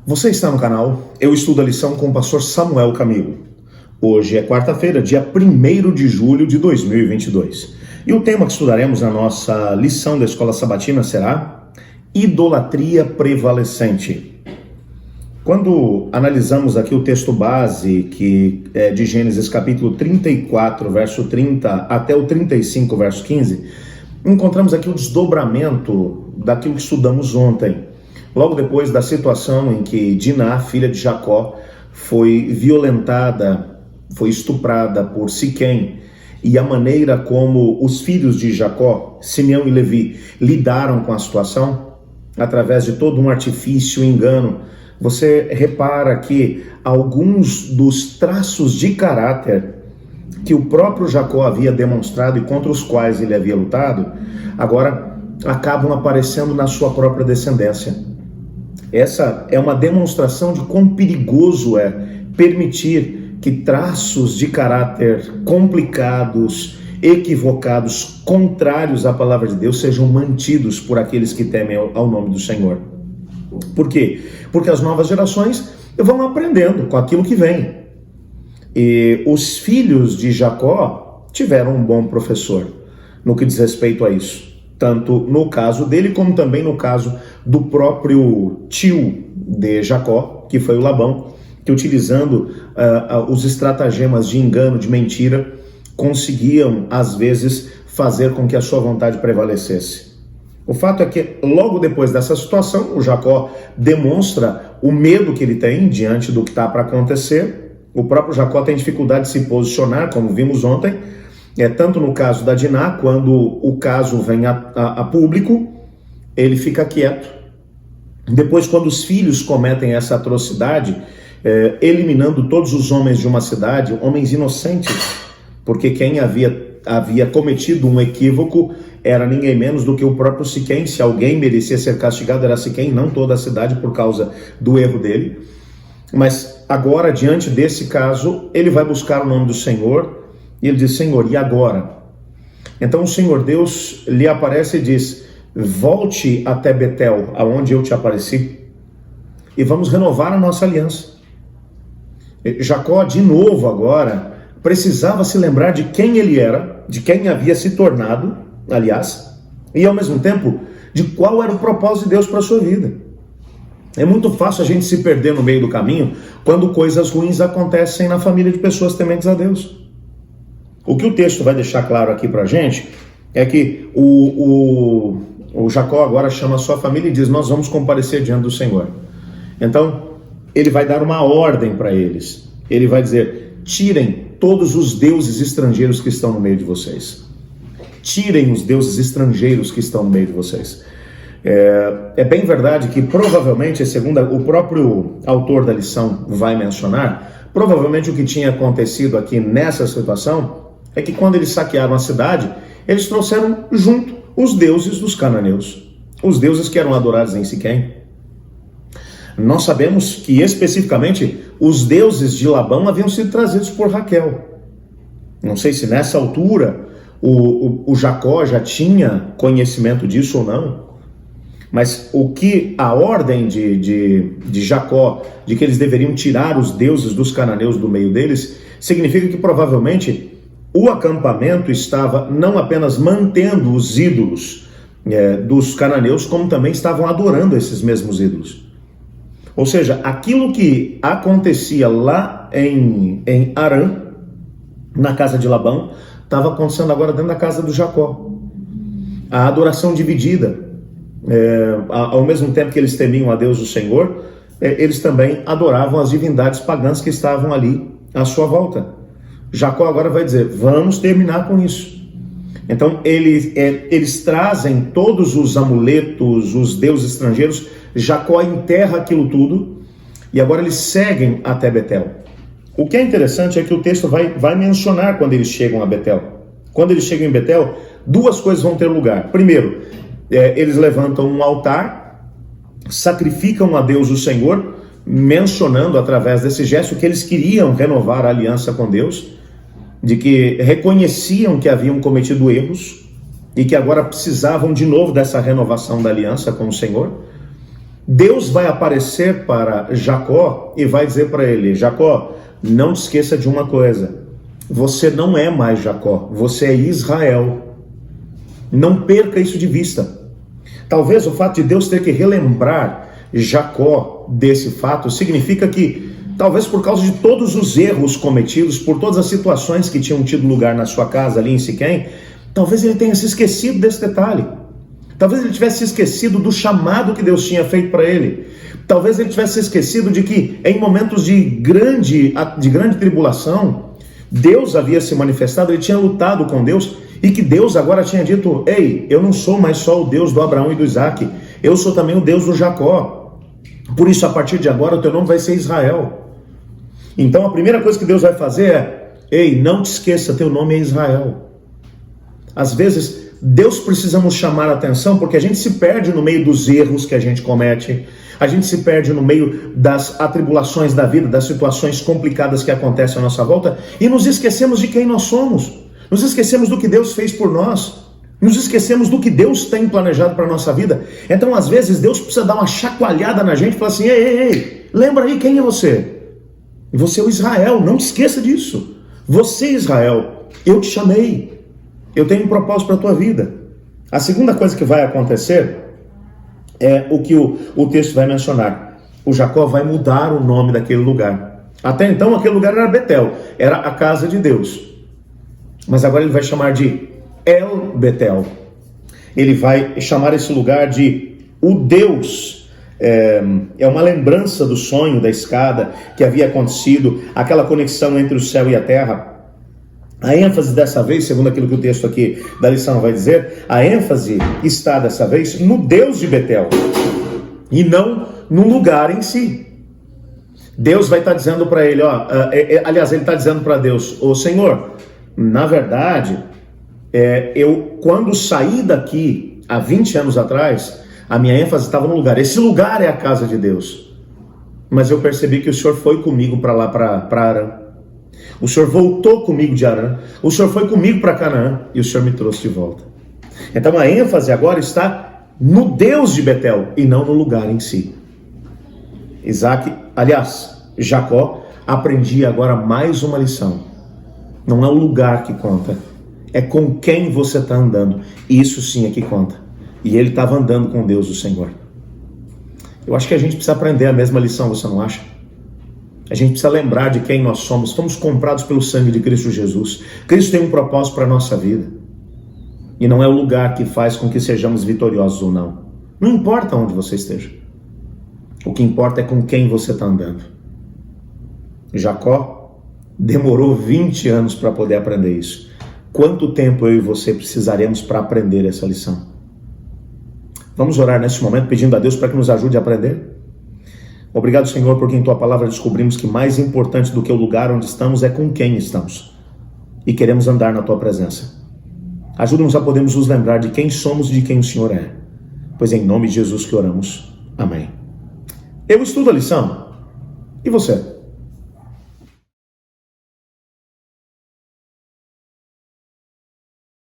Você está no canal Eu Estudo a Lição com o pastor Samuel Camilo. Hoje é quarta-feira, dia 1º de julho de 2022. E o tema que estudaremos na nossa lição da Escola Sabatina será Idolatria Prevalecente. Quando analisamos aqui o texto base, que é de Gênesis capítulo 34, verso 30 até o 35, verso 15, encontramos aqui o desdobramento daquilo que estudamos ontem. Logo depois da situação em que Diná, filha de Jacó, foi violentada, foi estuprada por Siquém, e a maneira como os filhos de Jacó, Simeão e Levi, lidaram com a situação, através de todo um artifício e engano, você repara que alguns dos traços de caráter que o próprio Jacó havia demonstrado e contra os quais ele havia lutado, agora acabam aparecendo na sua própria descendência. Essa é uma demonstração de quão perigoso é permitir que traços de caráter complicados, equivocados, contrários à palavra de Deus sejam mantidos por aqueles que temem ao nome do Senhor. Por quê? Porque as novas gerações vão aprendendo com aquilo que vem. E os filhos de Jacó tiveram um bom professor no que diz respeito a isso. Tanto no caso dele, como também no caso do próprio tio de Jacó, que foi o Labão, que utilizando os estratagemas de engano, de mentira, conseguiam, às vezes, fazer com que a sua vontade prevalecesse. O fato é que, logo depois dessa situação, o Jacó demonstra o medo que ele tem diante do que está para acontecer. O próprio Jacó tem dificuldade de se posicionar, como vimos ontem, tanto no caso da Diná, quando o caso vem a público, ele fica quieto. Depois, quando os filhos cometem essa atrocidade, eliminando todos os homens de uma cidade, homens inocentes, porque quem havia cometido um equívoco era ninguém menos do que o próprio Siquém. Se alguém merecia ser castigado, era Siquém, não toda a cidade, por causa do erro dele. Mas agora, diante desse caso, ele vai buscar o nome do Senhor, e ele diz: Senhor, e agora? Então o Senhor Deus lhe aparece e diz: volte até Betel, aonde eu te apareci, e vamos renovar a nossa aliança. Jacó, de novo agora, precisava se lembrar de quem ele era, de quem havia se tornado, aliás, e ao mesmo tempo, de qual era o propósito de Deus para a sua vida. É muito fácil a gente se perder no meio do caminho quando coisas ruins acontecem na família de pessoas tementes a Deus. O que o texto vai deixar claro aqui para a gente é que o Jacó agora chama a sua família e diz: nós vamos comparecer diante do Senhor. Então, ele vai dar uma ordem para eles. Ele vai dizer: tirem todos os deuses estrangeiros que estão no meio de vocês. Tirem os deuses estrangeiros que estão no meio de vocês. É bem verdade que provavelmente, segundo o próprio autor da lição vai mencionar, provavelmente o que tinha acontecido aqui nessa situação é que quando eles saquearam a cidade, eles trouxeram junto os deuses dos cananeus, os deuses que eram adorados em Siquém. Nós sabemos que especificamente os deuses de Labão haviam sido trazidos por Raquel. Não sei se nessa altura o Jacó já tinha conhecimento disso ou não, mas o que a ordem de Jacó, de que eles deveriam tirar os deuses dos cananeus do meio deles, significa que provavelmente o acampamento estava não apenas mantendo os ídolos dos cananeus, como também estavam adorando esses mesmos ídolos. Ou seja, aquilo que acontecia lá em Harã, na casa de Labão, estava acontecendo agora dentro da casa do Jacó. A adoração dividida, ao mesmo tempo que eles temiam a Deus o Senhor, eles também adoravam as divindades pagãs que estavam ali à sua volta. Jacó agora vai dizer: vamos terminar com isso. Então eles trazem todos os amuletos, os deuses estrangeiros. Jacó enterra aquilo tudo e agora eles seguem até Betel. O que é interessante é que o texto vai mencionar quando eles chegam a Betel. Quando eles chegam em Betel, duas coisas vão ter lugar. Primeiro, eles levantam um altar, sacrificam a Deus o Senhor, mencionando através desse gesto que eles queriam renovar a aliança com Deus, de que reconheciam que haviam cometido erros e que agora precisavam de novo dessa renovação da aliança com o Senhor. Deus vai aparecer para Jacó e vai dizer para ele: Jacó, não te esqueça de uma coisa, você não é mais Jacó, você é Israel. Não perca isso de vista. Talvez o fato de Deus ter que relembrar Jacó desse fato significa que, talvez por causa de todos os erros cometidos, por todas as situações que tinham tido lugar na sua casa ali em Siquém, talvez ele tenha se esquecido desse detalhe. Talvez ele tivesse se esquecido do chamado que Deus tinha feito para ele. Talvez ele tivesse se esquecido de que em momentos de grande tribulação, Deus havia se manifestado, ele tinha lutado com Deus, e que Deus agora tinha dito: ei, eu não sou mais só o Deus do Abraão e do Isaac, eu sou também o Deus do Jacó. Por isso, a partir de agora, o teu nome vai ser Israel. Então, a primeira coisa que Deus vai fazer é: ei, não te esqueça, teu nome é Israel. Às vezes, Deus precisa nos chamar a atenção, porque a gente se perde no meio dos erros que a gente comete, a gente se perde no meio das atribulações da vida, das situações complicadas que acontecem à nossa volta, e nos esquecemos de quem nós somos, nos esquecemos do que Deus fez por nós, nos esquecemos do que Deus tem planejado para a nossa vida. Então, às vezes, Deus precisa dar uma chacoalhada na gente e falar assim: ei, lembra aí quem é você? Você é o Israel, não te esqueça disso. Você, Israel, eu te chamei, eu tenho um propósito para a tua vida. A segunda coisa que vai acontecer é o que o texto vai mencionar. O Jacó vai mudar o nome daquele lugar. Até então, aquele lugar era Betel, era a casa de Deus. Mas agora ele vai chamar de El Betel. Ele vai chamar esse lugar de o Deus. É uma lembrança do sonho da escada que havia acontecido, aquela conexão entre o céu e a terra. A ênfase dessa vez, segundo aquilo que o texto aqui da lição vai dizer, a ênfase está dessa vez no Deus de Betel e não no lugar em si. Deus vai estar dizendo para ele, aliás, ele está dizendo para Deus: ô Senhor, na verdade, eu quando saí daqui há 20 anos atrás, a minha ênfase estava no lugar. Esse lugar é a casa de Deus. Mas eu percebi que o Senhor foi comigo para lá, para Arã. O Senhor voltou comigo de Arã. O Senhor foi comigo para Canaã e o Senhor me trouxe de volta. Então a ênfase agora está no Deus de Betel e não no lugar em si. Jacó aprendia agora mais uma lição. Não é o lugar que conta, é com quem você está andando. Isso sim é que conta. E ele estava andando com Deus, o Senhor. Eu acho que a gente precisa aprender a mesma lição, você não acha? A gente precisa lembrar de quem nós somos. Fomos comprados pelo sangue de Cristo Jesus. Cristo tem um propósito para a nossa vida. E não é o lugar que faz com que sejamos vitoriosos ou não. Não importa onde você esteja. O que importa é com quem você está andando. Jacó demorou 20 anos para poder aprender isso. Quanto tempo eu e você precisaremos para aprender essa lição? Vamos orar nesse momento pedindo a Deus para que nos ajude a aprender? Obrigado, Senhor, porque em Tua palavra descobrimos que mais importante do que o lugar onde estamos é com quem estamos. E queremos andar na Tua presença. Ajuda-nos a podermos nos lembrar de quem somos e de quem o Senhor é. Pois é em nome de Jesus que oramos. Amém. Eu estudo a lição. E você?